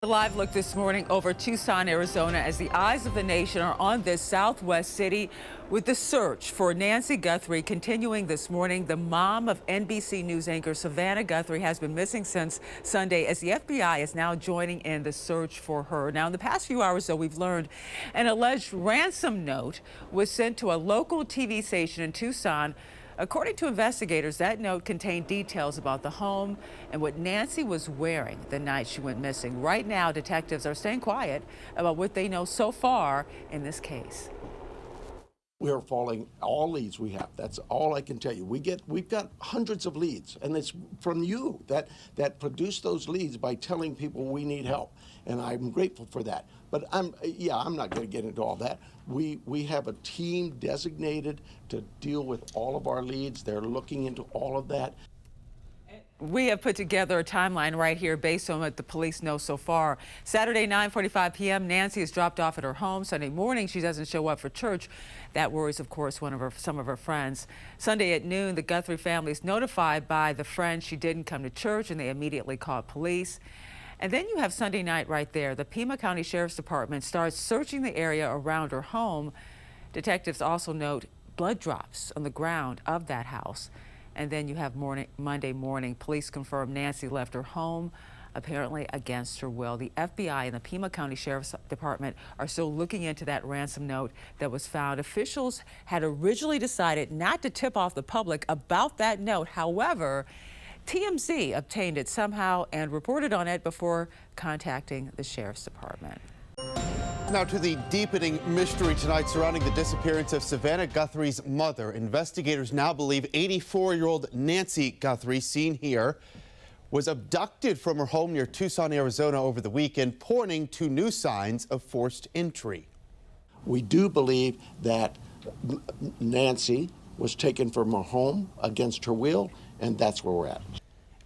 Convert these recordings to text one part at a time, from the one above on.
A live look this morning over Tucson, Arizona, as the eyes of the nation are on this southwest city with the search for Nancy Guthrie continuing this morning. The mom of NBC News anchor Savannah Guthrie has been missing since Sunday, as the FBI is now joining in the search for her. Now, in the past few hours, though, we've learned an alleged ransom note was sent to a local TV station in Tucson. According to investigators, that note contained details about the home and what Nancy was wearing the night she went missing. Right now, detectives are staying quiet about what they know so far in this case. We are following all leads we have. That's all I can tell you. We've got hundreds of leads, and it's from you that produce those leads by telling people we need help, and I'm grateful for that. But I'm not going to get into all that. We have a team designated to deal with all of our leads. They're looking into all of that. We have put together a timeline right here based on what the police know so far. Saturday, 9:45 p.m., Nancy is dropped off at her home. Sunday morning, she doesn't show up for church. That worries, of course, some of her friends. Sunday at noon, the Guthrie family is notified by the friend she didn't come to church, and they immediately called police. And then you have Sunday night right there. The Pima County Sheriff's Department starts searching the area around her home. Detectives also note blood drops on the ground of that house. And then you have Monday morning, police confirm Nancy left her home, apparently against her will. The FBI and the Pima County Sheriff's Department are still looking into that ransom note that was found. Officials had originally decided not to tip off the public about that note. However, TMZ obtained it somehow and reported on it before contacting the Sheriff's Department. Now to the deepening mystery tonight surrounding the disappearance of Savannah Guthrie's mother. Investigators now believe 84-year-old Nancy Guthrie, seen here, was abducted from her home near Tucson, Arizona over the weekend, pointing to new signs of forced entry. We do believe that Nancy was taken from her home against her will, and that's where we're at.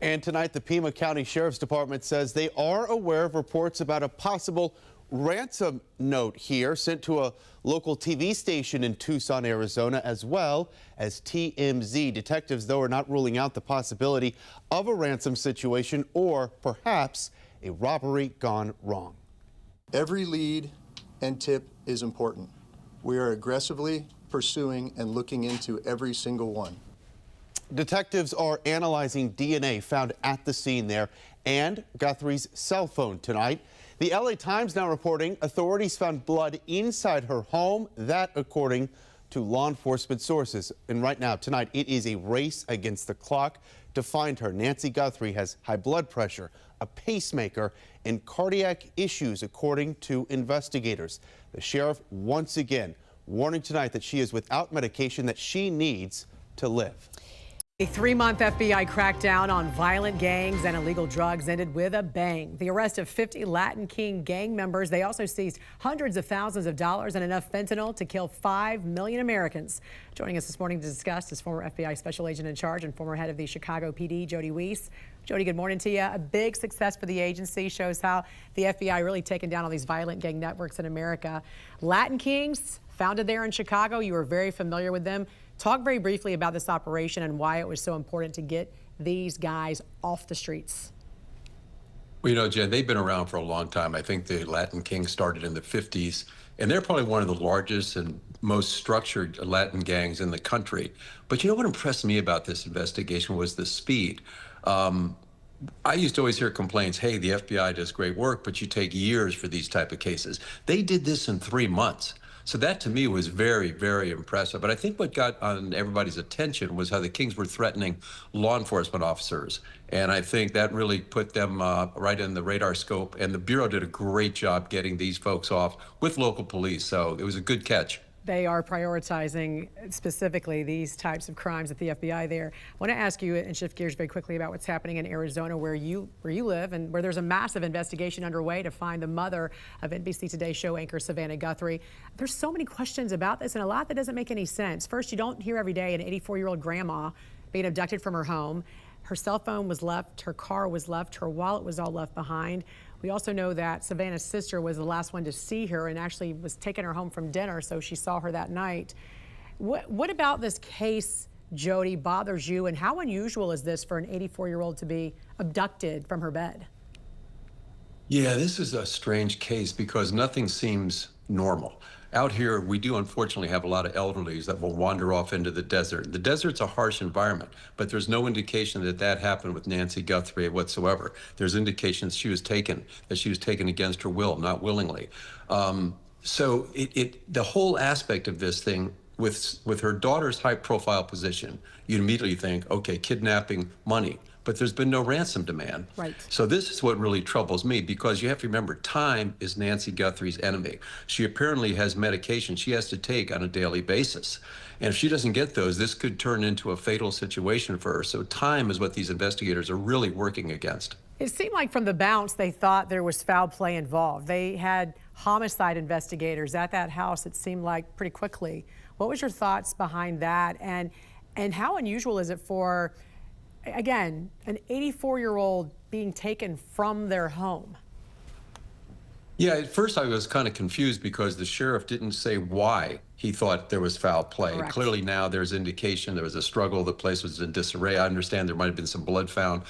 And tonight, the Pima County Sheriff's Department says they are aware of reports about a possible ransom note here sent to a local TV station in Tucson, Arizona, as well as TMZ. Detectives, though, are not ruling out the possibility of a ransom situation or perhaps a robbery gone wrong. Every lead and tip is important. We are aggressively pursuing and looking into every single one. Detectives are analyzing DNA found at the scene there and Guthrie's cell phone tonight. The LA Times now reporting authorities found blood inside her home, that according to law enforcement sources. And right now, tonight, it is a race against the clock to find her. Nancy Guthrie has high blood pressure, a pacemaker, and cardiac issues, according to investigators. The sheriff once again warning tonight that she is without medication that she needs to live. A 3-month FBI crackdown on violent gangs and illegal drugs ended with a bang. The arrest of 50 Latin King gang members. They also seized hundreds of thousands of dollars and enough fentanyl to kill 5 million Americans. Joining us this morning to discuss is former FBI special agent in charge and former head of the Chicago PD, Jody Weiss. Jody, good morning to you. A big success for the agency, shows how the FBI really taken down all these violent gang networks in America. Latin Kings, founded there in Chicago. You were very familiar with them. Talk very briefly about this operation and why it was so important to get these guys off the streets. Well, you know, Jen, they've been around for a long time. I think the Latin Kings started in the 50s, and they're probably one of the largest and most structured Latin gangs in the country. But you know what impressed me about this investigation was the speed. I used to always hear complaints, hey, the FBI does great work, but you take years for these type of cases. They did this in 3 months. So that to me was very, very impressive. But I think what got on everybody's attention was how the Kings were threatening law enforcement officers. And I think that really put them right in the radar scope. And the Bureau did a great job getting these folks off with local police. So it was a good catch. They are prioritizing specifically these types of crimes at the FBI there. I want to ask you and shift gears very quickly about what's happening in Arizona, where you live, and where there's a massive investigation underway to find the mother of NBC Today show anchor Savannah Guthrie. There's so many questions about this and a lot that doesn't make any sense. First, you don't hear every day an 84-year-old grandma being abducted from her home. Her cell phone was left, her car was left, her wallet was all left behind. We also know that Savannah's sister was the last one to see her and actually was taking her home from dinner, so she saw her that night. What about this case, Jody, bothers you, and how unusual is this for an 84-year-old to be abducted from her bed? Yeah, this is a strange case because nothing seems normal. Out here, we do unfortunately have a lot of elderlies that will wander off into the desert. The desert's a harsh environment, but there's no indication that that happened with Nancy Guthrie whatsoever. There's indications that she was taken against her will, not willingly. So the whole aspect of this thing with her daughter's high profile position, you immediately think, okay, kidnapping, money. But there's been no ransom demand. Right. So this is what really troubles me, because you have to remember, time is Nancy Guthrie's enemy. She apparently has medication she has to take on a daily basis. And if she doesn't get those, this could turn into a fatal situation for her. So time is what these investigators are really working against. It seemed like from the bounce, they thought there was foul play involved. They had homicide investigators at that house, it seemed like, pretty quickly. What was your thoughts behind that? And how unusual is it for, again, an 84-year-old being taken from their home? Yeah, at first I was kind of confused because the sheriff didn't say why he thought there was foul play. Correct. Clearly now there's indication there was a struggle, the place was in disarray. I understand there might have been some blood found.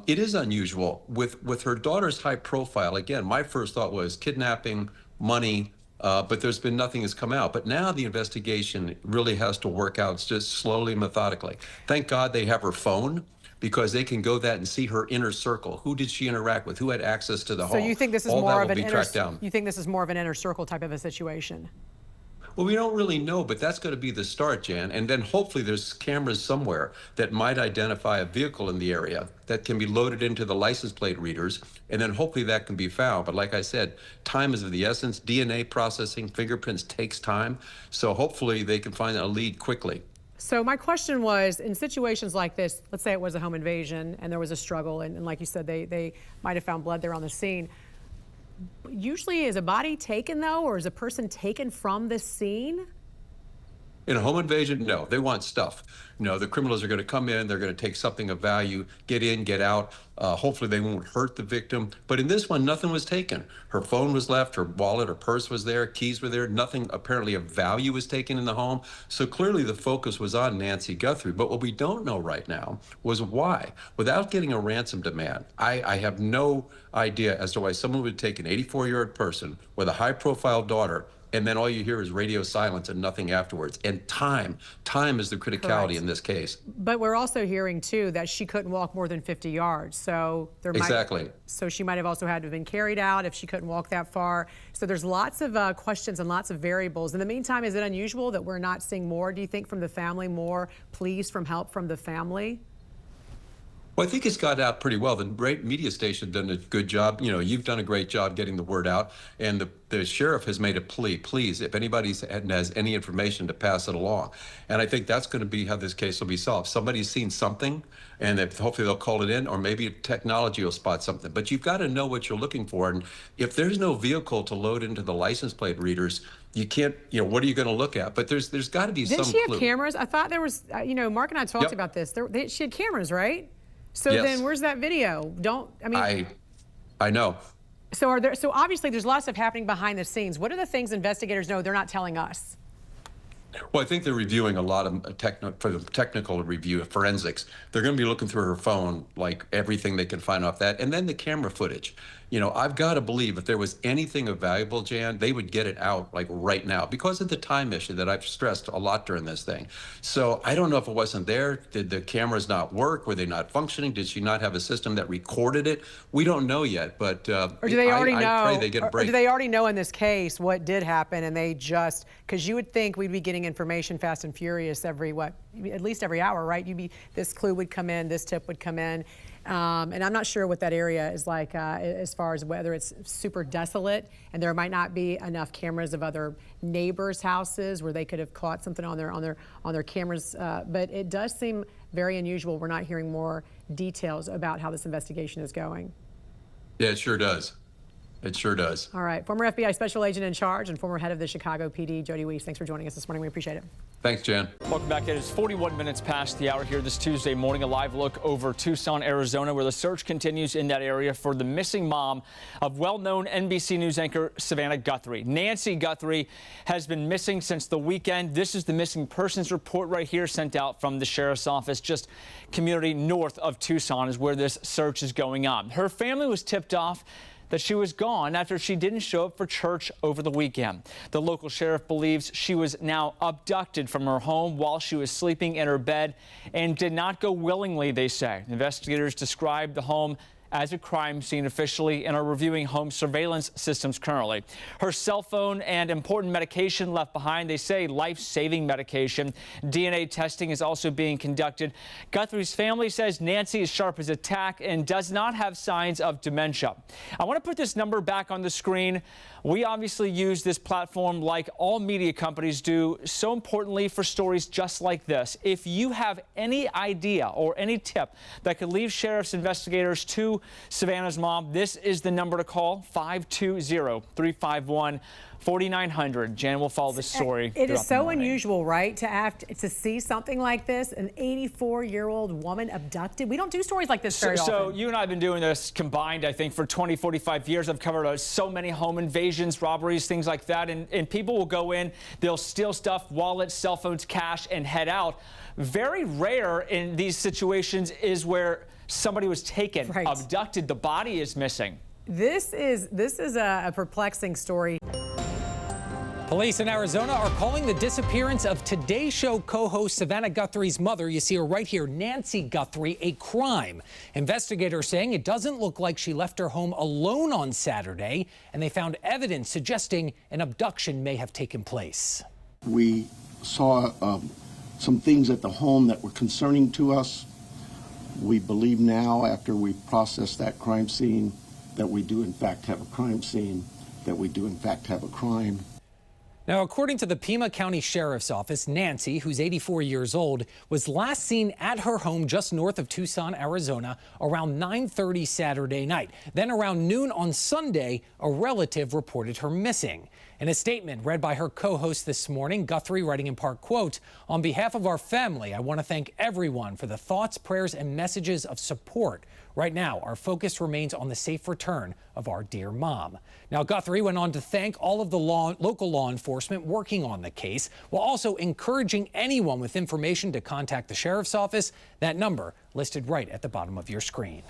It is unusual. With her daughter's high profile, again, my first thought was kidnapping, money, but there's been nothing has come out. But now the investigation really has to work out just slowly, methodically. Thank God they have her phone, because they can go that and see her inner circle. Who did she interact with? Who had access to the home? So you think this is All more that of will an be tracked down. you think this is more of an inner circle type of a situation? Well, we don't really know, but that's going to be the start, Jan. And then hopefully there's cameras somewhere that might identify a vehicle in the area that can be loaded into the license plate readers, and then hopefully that can be found. But like I said, time is of the essence. DNA processing, fingerprints takes time. So hopefully they can find a lead quickly. So my question was, in situations like this, let's say it was a home invasion and there was a struggle, and like you said, they might have found blood there on the scene. Usually is a body taken, though, or is a person taken from the scene? In a home invasion, no, they want stuff. No, the criminals are going to come in, they're going to take something of value, get in, get out. Hopefully they won't hurt the victim. But in this one, nothing was taken. Her phone was left, her wallet, her purse was there, keys were there. Nothing apparently of value was taken in the home. So clearly the focus was on Nancy Guthrie. But what we don't know right now was why. Without getting a ransom demand, I have no idea as to why someone would take an 84-year-old person with a high-profile daughter, and then all you hear is radio silence and nothing afterwards. And time is the criticality. Correct. In this case. But we're also hearing, too, that she couldn't walk more than 50 yards. So there so she might have also had to have been carried out if she couldn't walk that far. So there's lots of questions and lots of variables. In the meantime, is it unusual that we're not seeing more, do you think, from the family, more pleas from help from the family? Well, I think it's got out pretty well. The great media station done a good job. You know, you've done a great job getting the word out, and the sheriff has made a plea. Please, if anybody has any information, to pass it along. And I think that's going to be how this case will be solved. Somebody's seen something, and hopefully they'll call it in, or maybe technology will spot something. But you've got to know what you're looking for. And if there's no vehicle to load into the license plate readers, you can't, you know, what are you going to look at? But there's got to be some clue. Didn't she have cameras? I thought there was, you know, Mark and I talked about this. She had cameras, right? So then where's that video? I know. So obviously there's lots of happening behind the scenes. What are the things investigators know they're not telling us? Well, I think they're reviewing a lot of for the technical review of forensics. They're going to be looking through her phone, like everything they can find off that, and then the camera footage. You know, I've got to believe if there was anything of valuable, Jan, they would get it out like right now because of the time issue that I've stressed a lot during this thing. So I don't know if it wasn't there. Did the cameras not work? Were they not functioning? Did she not have a system that recorded it? We don't know yet, but or do they already know? I pray they get a break. Or do they already know in this case what did happen, and they just, because you would think we'd be getting information fast and furious every, at least every hour, right? This clue would come in, this tip would come in. And I'm not sure what that area is like as far as whether it's super desolate and there might not be enough cameras of other neighbors' houses where they could have caught something on their cameras. But it does seem very unusual. We're not hearing more details about how this investigation is going. Yeah, it sure does. It sure does. All right. Former FBI Special Agent in Charge and former head of the Chicago PD, Jody Weiss, thanks for joining us this morning. We appreciate it. Thanks, Jan. Welcome back. It is 41 minutes past the hour here this Tuesday morning. A live look over Tucson, Arizona, where the search continues in that area for the missing mom of well-known NBC News anchor Savannah Guthrie. Nancy Guthrie has been missing since the weekend. This is the missing persons report right here sent out from the sheriff's office. Just community north of Tucson is where this search is going on. Her family was tipped off that she was gone after she didn't show up for church over the weekend. The local sheriff believes she was now abducted from her home while she was sleeping in her bed and did not go willingly, they say. Investigators described the home as a crime scene officially and are reviewing home surveillance systems currently. Her cell phone and important medication left behind, they say life-saving medication. DNA testing is also being conducted. Guthrie's family says Nancy is sharp as a tack and does not have signs of dementia. I want to put this number back on the screen. We obviously use this platform like all media companies do, so importantly for stories just like this. If you have any idea or any tip that could lead sheriff's investigators to Savannah's mom, this is the number to call, 520-351-4900. Jan will follow this story. It is so unusual, right, to see something like this, an 84-year-old woman abducted. We don't do stories like this very often. So you and I have been doing this combined, I think, for 20, 45 years. I've covered so many home invasions, robberies, things like that, and people will go in, they'll steal stuff, wallets, cell phones, cash, and head out. Very rare in these situations is where somebody was taken, abducted, the body is missing. This is a perplexing story. Police in Arizona are calling the disappearance of Today Show co-host Savannah Guthrie's mother, you see her right here, Nancy Guthrie, a crime. Investigators saying it doesn't look like she left her home alone on Saturday, and they found evidence suggesting an abduction may have taken place. We saw some things at the home that were concerning to us. We believe now, after we processed that crime scene, that we do in fact have a crime scene, that we do in fact have a crime. Now, according to the Pima County Sheriff's Office, Nancy, who's 84 years old, was last seen at her home just north of Tucson, Arizona, around 9:30 Saturday night. Then around noon on Sunday, a relative reported her missing. In a statement read by her co-host this morning, Guthrie writing in part, quote, "On behalf of our family, I want to thank everyone for the thoughts, prayers, and messages of support. Right now, our focus remains on the safe return of our dear mom." Now, Guthrie went on to thank all of the local law enforcement working on the case, while also encouraging anyone with information to contact the sheriff's office. That number listed right at the bottom of your screen.